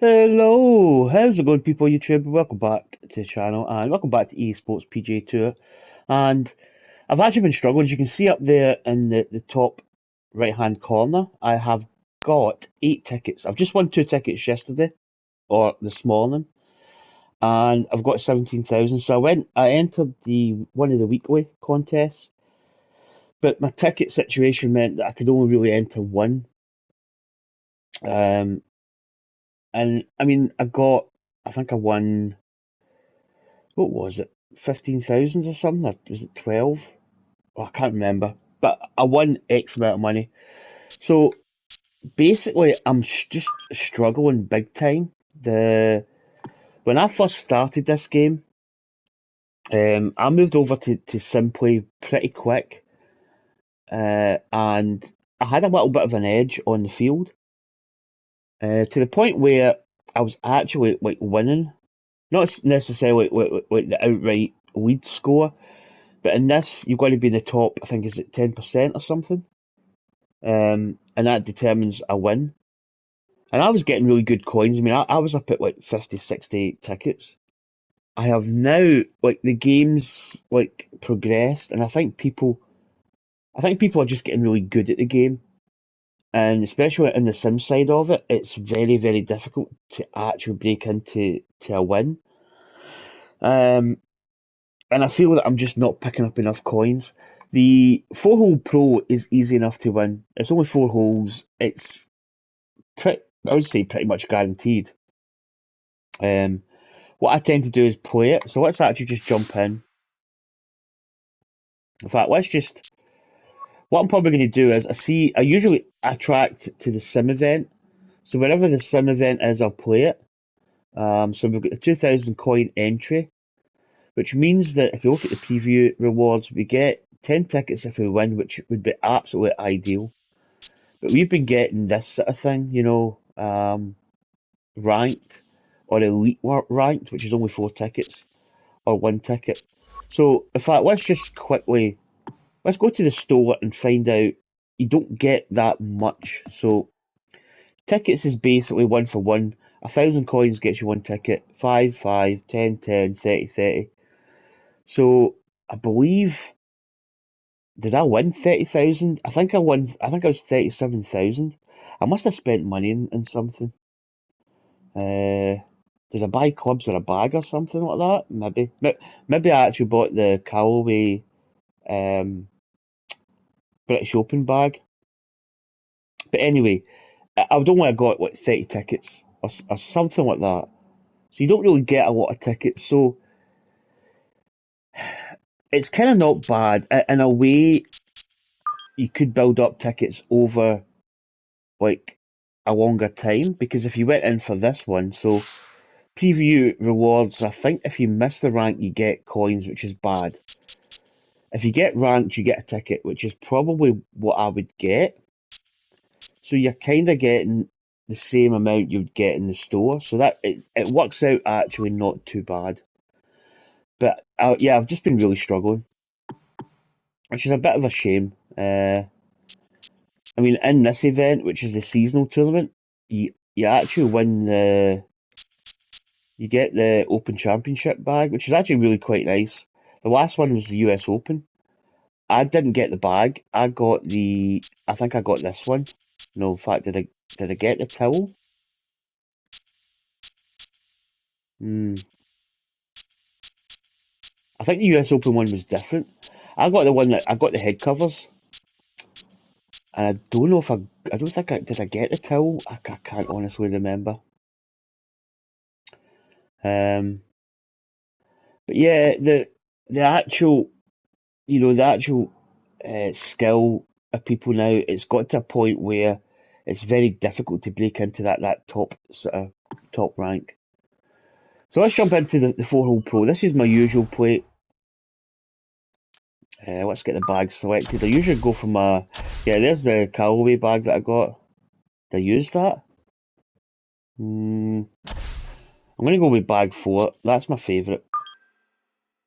Hello, how's it going, people? YouTube, welcome back to the channel and welcome back to eSports PGA Tour. And I've actually been struggling, as you can see up there in the top right hand corner. I have got 8 tickets. I've just won 2 tickets yesterday or this morning, and I've got 17,000. So I entered the one of the weekly contests, but my ticket situation meant that I could only really enter one. Um, and I mean, I think I won. What was it? 15,000 or something? Or was it 12? Oh, I can't remember. But I won X amount of money. So basically, I'm just struggling big time. The When I first started this game, I moved over to Simply pretty quick, and I had a little bit of an edge on the field, to the point where I was actually like winning, not necessarily like the outright lead score. But in this, you've got to be in the top, I think, is it 10% or something? And that determines a win. And I was getting really good coins. I mean, I was up at like 50, 60 tickets. I have now, like, the game's, like, progressed, and I think people are just getting really good at the game. And especially in the sim side of it, it's very, very difficult to actually break into a win. Um, and I feel that I'm just not picking up enough coins. The 4-hole pro is easy enough to win. It's only 4 holes. It's I would say pretty much guaranteed. Um, what I tend to do is play it. So let's actually just jump in. In fact, let's just. What I'm probably going to do is I usually attract to the sim event. So wherever the sim event is, I'll play it. So we've got the 2,000 coin entry, which means that if you look at the preview rewards, we get 10 tickets if we win, which would be absolutely ideal. But we've been getting this sort of thing, ranked or elite ranked, which is only 4 tickets or 1 ticket. So, in fact, let's go to the store and find out. You don't get that much. So, tickets is basically one for one. 1,000 coins gets you 1 ticket. 5, 5, 10, 10, 30, 30. So, I believe, did I win 30,000? I think I won, I think I was 37,000. I must have spent money in something. Uh, did I buy clubs or a bag or something like that? Maybe. Maybe I actually bought the Callaway um, British Open bag. But anyway, I would only have got like 30 tickets or something like that. So you don't really get a lot of tickets. So it's kind of not bad. In a way, you could build up tickets over like a longer time, because if you went in for this one, so preview rewards, I think if you miss the rank, you get coins, which is bad. If you get ranked, you get a ticket, which is probably what I would get. So you're kind of getting the same amount you'd get in the store. So it works out actually not too bad. But yeah, I've just been really struggling, which is a bit of a shame. I mean, in this event, which is the seasonal tournament, you actually you get the Open Championship bag, which is actually really quite nice. The last one was the US Open. I didn't get the bag. I think I got this one. No, in fact, did I get the towel? Hmm. I think the US Open one was different. I got the head covers, and I don't know if I don't think did I get the towel? I can't honestly remember. Um, but yeah, the actual, the actual skill of people now, it's got to a point where it's very difficult to break into that top sort of top rank. So let's jump into the 4-hole pro. This is my usual plate. Let's get the bag selected. I usually go for there's the Callaway bag that I got. Did I use that? I'm going to go with bag 4. That's my favourite.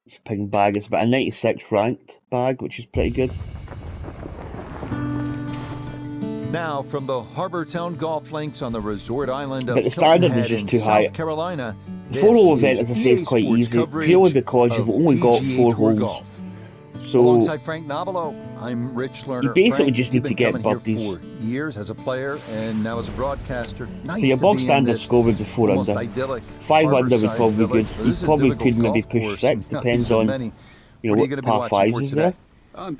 It's a ping bag. It's about a 96 ranked bag, which is pretty good. Now, from the Harbor Town Golf Links on the resort island of But the Hilton standard is Head just in too high. South Carolina, The this 4-hole event, is as I say, EA is quite Sports easy, purely coverage because of you've only got PGA 4 Tour holes. Golf. So Alongside Frank Nobilo, I'm Rich Lerner. you basically Frank, just you've need been to get coming here birdies. for years as a player and now as a broadcaster. So Nice your to bog be in standard this score would be 4 almost under. idyllic 5 under would harborside probably be village, good. but You this is a probably difficult could maybe golf push course. 6, depends So on many. you What know are you going what to be par watching 5s for is today? there.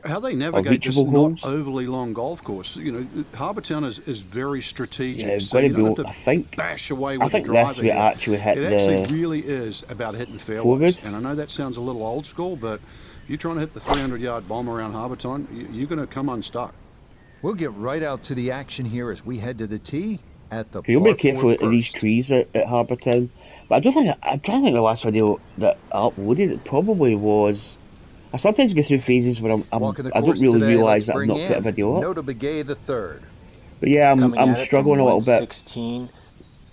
How they Or navigate this reachable not holes. overly long golf course. You know, Harbour Town is very strategic, Yeah, so got to you don't have go. to I think bash away I with think the this driver we here. actually hit It actually the really is about hitting fairways. forward. And I know that sounds a little old school, but if you're trying to hit the 300-yard bomb around Harbour Town, you're going to come unstuck. We'll get right out to the action here as we head to the tee at the You'll be par careful 4 of these first. trees at Harbour Town. But I don't think I'm trying to think the last video that I uploaded. It probably was. I sometimes go through phases where Walking the I don't course really today, realise let's that I've bring not put a in video up. Nota Begay the third. But yeah, Coming I'm at it struggling from a little bit. 116.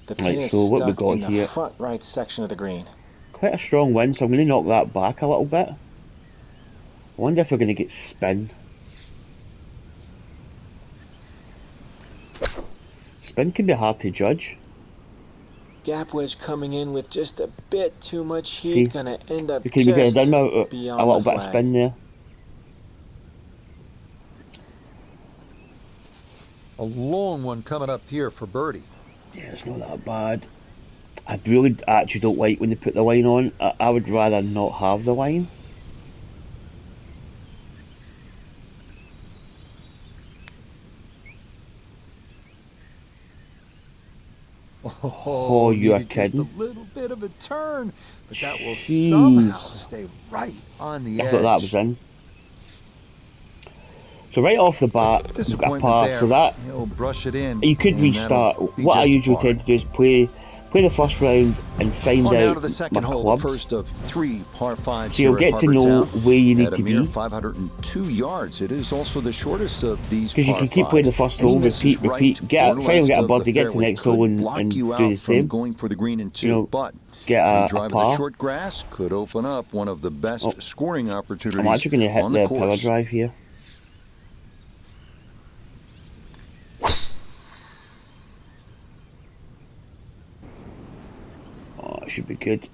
The pin Right, is so what we stuck got in the here? front right section of the green. Quite a strong wind, so I'm going to knock that back a little bit. I wonder if we're going to get spin. Spin can be hard to judge. Gap wedge coming in with just a bit too much See, heat. Gonna end up because we could have just done a beyond little the bit of flag. spin there. A long one coming up here for birdie. Yeah, it's not that bad. I really actually don't like when they put the line on. I would rather not have the line. Oh, you are needed kidding. just a little bit of a turn, but that will Jeez. somehow stay right on the I edge. thought that was in. So right off the bat, we've got a Disappointment par, there. so that He'll brush it in. you could and restart. that'll be What I just a usually par. tend to do is play the first round and find On now out to the second my hole, clubs. the first of 3 par 5s So you'll here at get to Harbour know Town. where you need At a to mere be. 502 yards, it is also the shortest of these Because you par can keep playing the 5s. first Any hole, misses repeat, right get or a, try and left get a of the birdie, get to the fairway next hole could and block you do out the from same. going for the green in 2, You know, but get a a drive of the par. short grass could open up one of the best Oh, scoring I'm opportunities actually going to hit on the the power course. drive here. Oh, it should be good.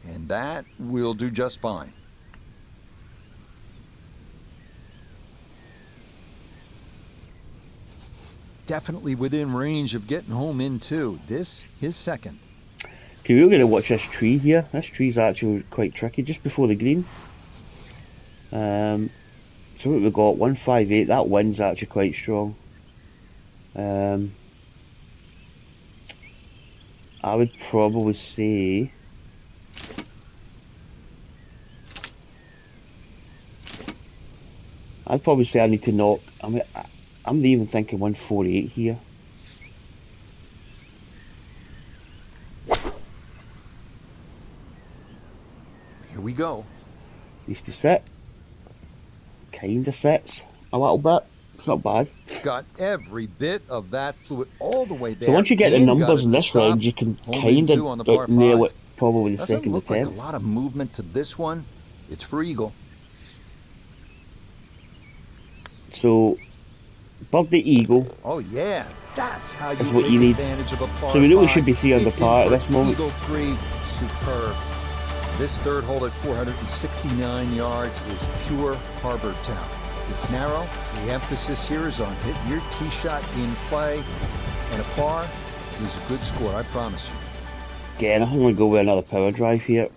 And that will do just fine. Definitely within range of getting home in 2. This, his second. Okay, we're going to watch this tree here. This tree's actually quite tricky, just before the green. So what we got, 158, that wind's actually quite strong. I would probably say I need to knock. I'm even thinking 148 here. Here we go. Needs to sit. Kinda sits a little bit. It's not bad. Got every bit of that fluid all the way there. So once you get the and got numbers it in to this stop. round, you can Home in 2 on the par kinda nail 5. it probably the Doesn't second look or like a 10th. lot of movement to this one. It's for eagle. So birdie eagle. Oh yeah, that's how you That's what take you need. advantage of a par So we really 5. should be 3 under It's in par at for this moment. Eagle 3, superb. This third hole at 469 yards is pure Harbour Town. It's narrow. The emphasis here is on hitting your tee shot in play, and a par is a good score, I promise you. Again, I'm going to go with another power drive here.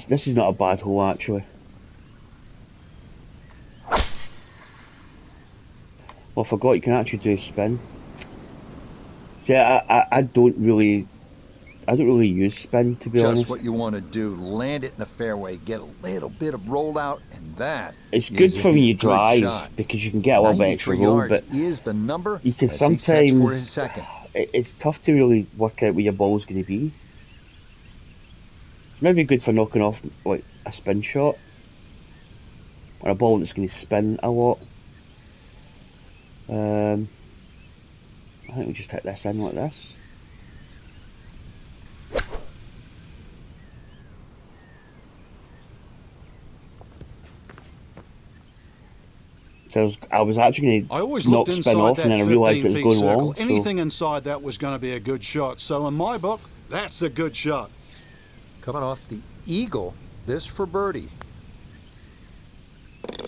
This is not a bad hole actually. Well, I forgot you can actually do a spin. See, I don't really use spin, to be Just honest. what you want to do. Land it in the fairway, get a little bit of rollout, and that It's good is for a when you good drive shot. because you can get a little bit extra 93 roll, yards but is the number you can as he sets for his sometimes second. it's tough to really work out where your ball's going to be. It's maybe good for knocking off like a spin shot or a ball that's going to spin a lot. I think we just hit this in like this. So I was actually I going always to knock looked spin inside off, and that then I realised 15 it was feet going circle. long. So Anything inside that was going to be a good shot. So in my book, that's a good shot. Coming off the eagle, this for birdie.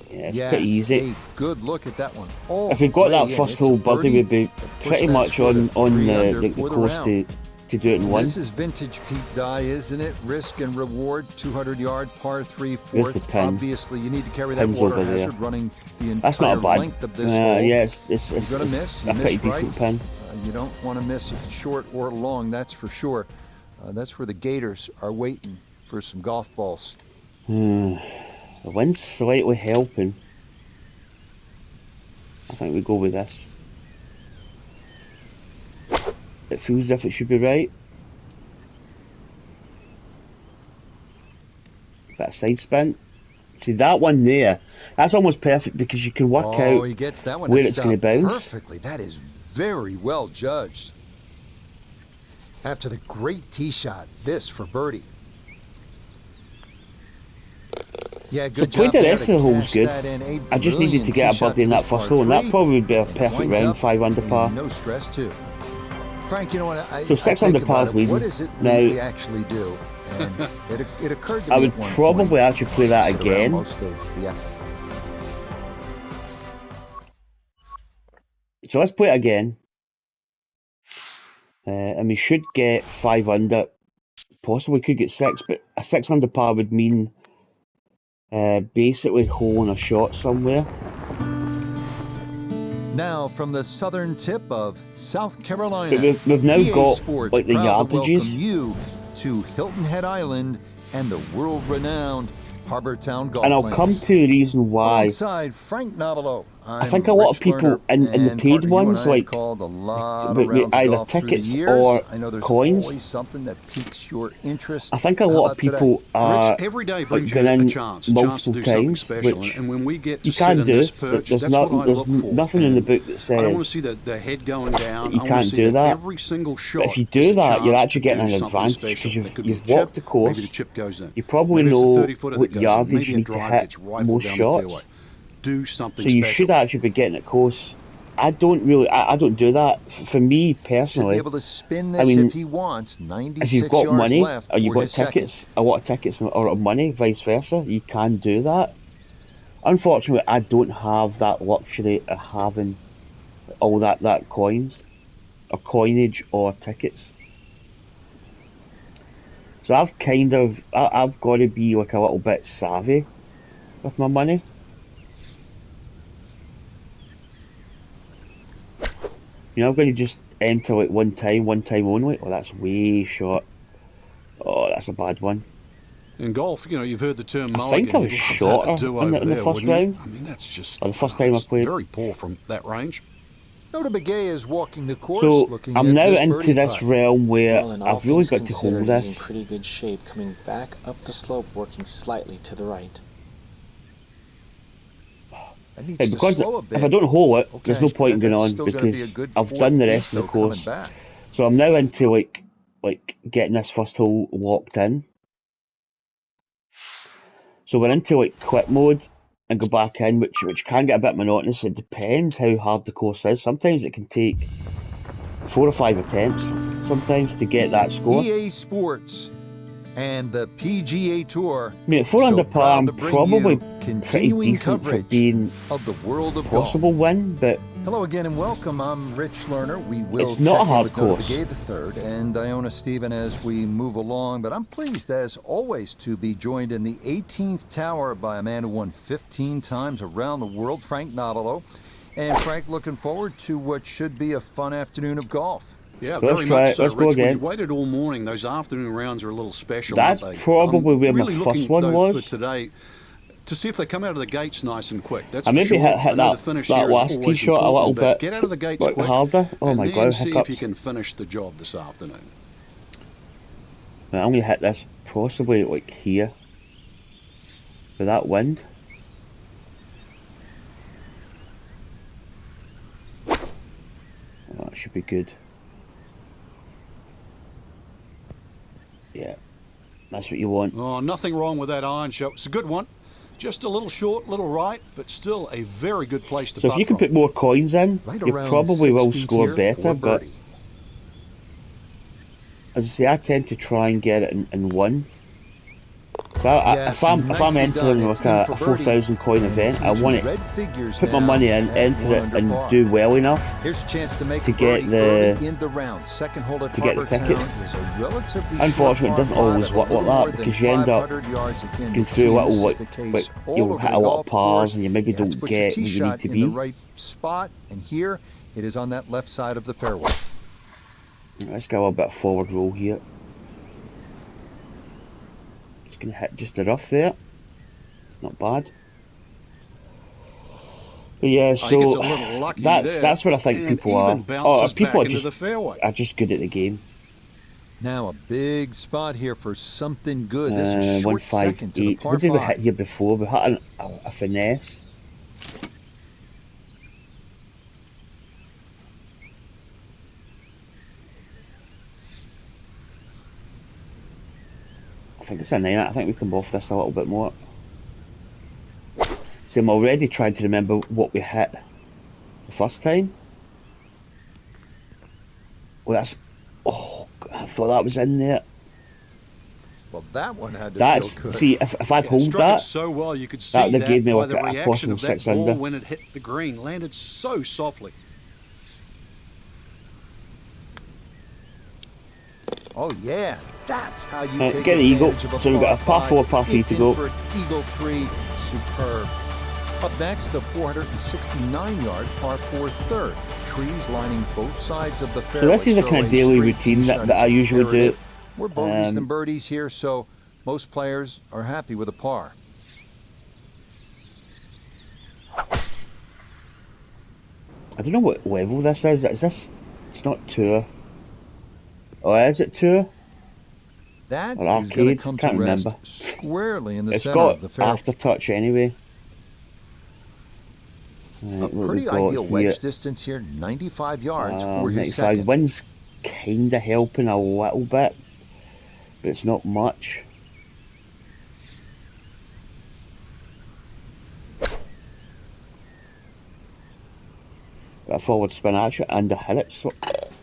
yeah, it's pretty easy. A good look at that one. All If we got that way in. first It's a hole, birdie would be to push pretty that much score to on 3 under the for the course round. to do it in one. This is vintage Pete Dye, isn't it? Risk and reward, 200-yard par 3 Where's the fourth. pin? Obviously, you need to carry that Pin's water over there. hazard running the That's not entire a bad. length of this hole. Yeah, it's You're going to miss. You a pretty miss right. decent pin. You don't want to miss it short or long, that's for sure. That's where the Gators are waiting for some golf balls. The wind's slightly helping. I think we go with this. It feels as if it should be right. Bit of side spin. See that one there? That's almost perfect because you can work out he gets that one where to it's going to stop bounce. perfectly. That is very well judged. After the great tee shot, this for birdie. Yeah, good So job the there rest to of the hole's cash good. that in. A I just needed to get a brilliant tee shot birdie in to that this first par hole, and that three. probably would be a And it perfect winds round, up 5 under being par. No stress too. Frank, you know what? So 6 under par is leading. What is it Now, we actually do? And it occurred to me I would at one probably point, actually play that sit around again. most of the So let's play it again. And we should get 5 under. Possibly could get 6, but a 6 under par would mean basically holing a shot somewhere. Now, from the southern tip of South Carolina, But we've now EA got Sports like the proud to yardages. welcome you to Hilton Head Island and the world-renowned Harbor Town Golf And I'll come Links. to a reason why. Alongside Frank Novello, I think a lot of people in the paid ones, like called a lot with of rounds of either golf through the tickets years. or I know there's coins. always something that piques your interest. I think a How lot about of people are Rich, every day brings been you a in chance to multiple do something times, special. which And when we get to you sit can't in do. this perch, There's that's not, what I there's look for. nothing in the And book that I don't want says to see the head going down. you I want can't to see do that. every single shot. But if you is do a that, you're chance actually to getting do an something advantage special. because That could be you've a walked chip, the course. maybe the chip goes in. You probably Maybe it's know the 30-footer what that goes in. yardage Maybe you a need to drive hit gets rifled most down shots. the fairway. Do something So you special. should actually be getting it close. I don't really, I don't do that. For me Should be personally, able to spin this I mean, if he wants. if 96 you've got yards money left or you've for got his second. tickets, a lot of tickets or money, vice versa, you can do that. Unfortunately, I don't have that luxury of having all that coins or coinage or tickets. So I've I've got to be like a little bit savvy with my money. You know, I'm going to just enter like one time only. Oh, that's way short. Oh, that's a bad one. In golf, you know, you've heard the term I mulligan. think I was You'd love that shorter to do in the over there, first wouldn't you? round. I mean, that's just Or the first time I played. very poor from that range. Nota Begay is walking the course, So looking I'm at now this into birdie this putt. realm where Well, in all I've really things got to hold considered, he's in this. pretty good shape, coming back up the slope, working slightly to the right. That needs Hey, to because slow a bit. if I don't hold it, Okay, there's no point in that's going on still gonna be a because good I've 4 done the feet, rest of though, the coming course. back. So I'm now into like getting this first hole locked in. So we're into like quit mode and go back in, which can get a bit monotonous. It depends how hard the course is. Sometimes it can take 4 or 5 attempts sometimes to get that score. EA Sports and the PGA Tour. I mean, at 4 under par, I'm proud to bring probably you pretty continuing decent for coverage being of the world of golf. possible win, but Hello again and welcome. I'm Rich Lerner. We will It's not check a hard in with Nota course. Begay the third and Iona Stephen as we move along. But I'm pleased, as always, to be joined in the 18th tower by a man who won 15 times around the world, Frank Novello. And Frank, looking forward to what should be a fun afternoon of golf. Yeah, Let's very try much it. so, Let's go Rich. When you again. waited all morning, those afternoon rounds are a little special, That's aren't they? probably I'm where my really first looking, one though, was. for today to see if they come out of the gates nice and quick. That's I for maybe sure. hit I know that, the finish that here is last tee always shot a little important, but bit get out of the gates like quick harder. Oh and my then god, see hiccups. if you can finish the job this afternoon. Right, I'm going to hit this possibly like here. With that wind. Oh, that should be good. Yeah, that's what you want. Oh, nothing wrong with that iron shot. It's a good one. Just a little short, little right, but still a very good place to So if putt you can from. put more coins in, Right you around probably 6 will feet score here better. for But birdie. as I say, I tend to try and get it in one. So Yes, if I'm nicely done. entering It's like in a, for a birdie. 4,000 coin And the event, I teams want in to red figures put my now money in, at enter 1 it, under and par. do well enough Here's a chance to make to a birdie get early the in the round. Second hole at to get the Harbour ticket. Town is a relatively Unfortunately, it short doesn't par 5 always at a work little like more that than because you end up 500 yards. Again, going the through key, a and little this is like the like case all you'll over hit the a lot of golf pars course. and you maybe You have to don't put your get tee where you need shot to in the be. right spot, and here it is on that left side of the fairway. Let's get a little bit of forward roll here. Just gonna hit just enough there. Not bad. But yeah, I think it's a so little lucky there, that's what I think and people even are. Or bounces people back into the fairway. are just good at the game. Now a big spot here for something good. This is short second to the 158. par What did we hit 5. here before? We hit a finesse. I think it's a 9. I think we can buff this a little bit more. So I'm already trying to remember what we hit the first time. Well, that's... Oh, I thought that was in there. Well, that one had to That's... feel good. See, if I'd hold Struck it that, so well you could that see would have gave that me by like the a reaction possible of that 6 ball under. when it hit the green. Landed so softly. Oh yeah, that's how you Right, take get the eagle. advantage of a So we've got a par 4, par 3 It's to in go. for eagle 3, superb. Up next, the 469-yard par 4 third. Trees lining both sides of the So fairway. this is a kind of daily straight routine tee that, shot that is I usually do. imperative. More bogeys than Um, birdies here, so most players are happy with a par. I don't know what level this is. Is this... It's not tour. Or is it tour? That Or is going to arcade? come to Can't rest remember. squarely in the It's center of got the fairway. aftertouch anyway. A Right, what pretty we've got ideal here. wedge distance here, 95 yards for his 95. second. Wind's kind of helping a little bit, but it's not much. Got a forward spin action and a hit it. So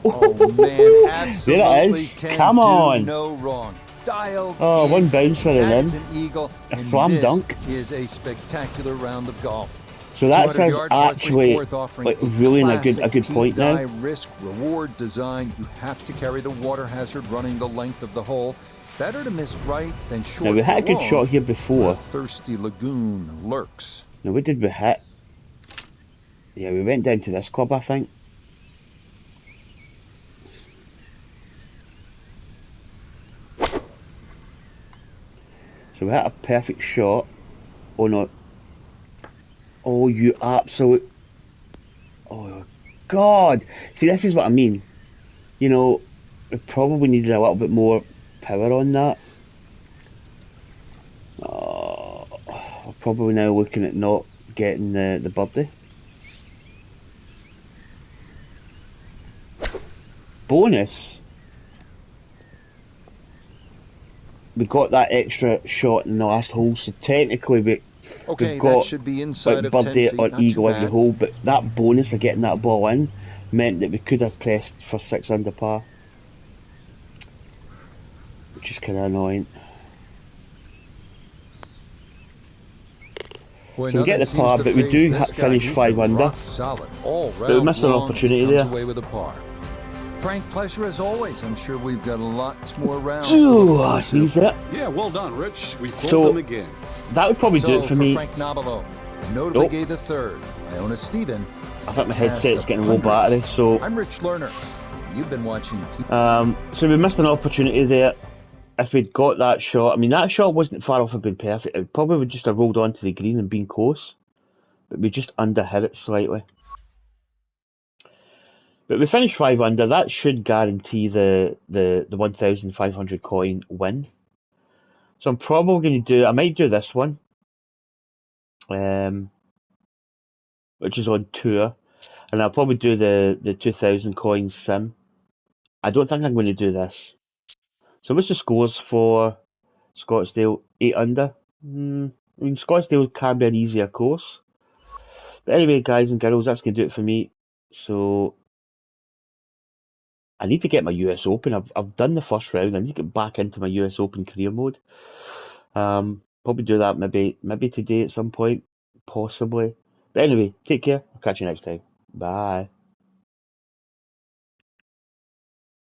Oh man, absolutely there it is. can Come do on. no wrong. Dialed Oh, in. one bouncer and That in. is an eagle, A and slam this dunk. is a spectacular round of golf. So that's 200-yard par 3 actually fourth offering like a really in a classic good point now. Peak risk reward design. You have to carry the water hazard running the length of the hole. Better to miss right than short. Now we had a good long, shot here where before. a thirsty lagoon lurks. Now what did we hit? Yeah, we went down to this club, I think. So we hit a perfect shot. Oh no. Oh, you absolute... Oh, God. See, this is what I mean. You know, we probably needed a little bit more power on that. We're probably now looking at not getting the birdie. Bonus. We got that extra shot in the last hole, so technically Okay, we've got that should be inside like of 10 birdie feet. or Not eagle too every bad. hole, but that bonus of getting that ball in meant that we could have pressed for 6 under par, which is kind of annoying. Boy, So we get nothing the par, seems to but we faze do this guy. finish He's 5 been under. rock solid all But we round missed an long, and opportunity he comes there. away with a par. Frank, pleasure as always. I'm sure we've got lots more rounds to look Ooh, forward to. sneeze it. Yeah, well done, Rich. We fooled So- them again. That would probably do So it for for me. Frank Nobilo, notably Nope. gave the third. Iona Stephen. I think my a cast headset's of getting low hundreds. battery, so I'm Rich Lerner. You've been watching. so we missed an opportunity there. If we'd got that shot, I mean that shot wasn't far off of being perfect. It probably would just have rolled onto the green and been close, but we just underhit it slightly. But we finished 5 under. That should guarantee the 1,500 coin win. So I'm probably going to do. I might do this one, which is on tour, and I'll probably do the 2,000 coin sim. I don't think I'm going to do this. So what's the scores for Scottsdale? 8 under. I mean, Scottsdale can be an easier course. But anyway, guys and girls, that's going to do it for me. So, I need to get my US Open. I've done the first round. I need to get back into my US Open career mode. Probably do that maybe today at some point, possibly. But anyway, take care. I'll catch you next time. Bye.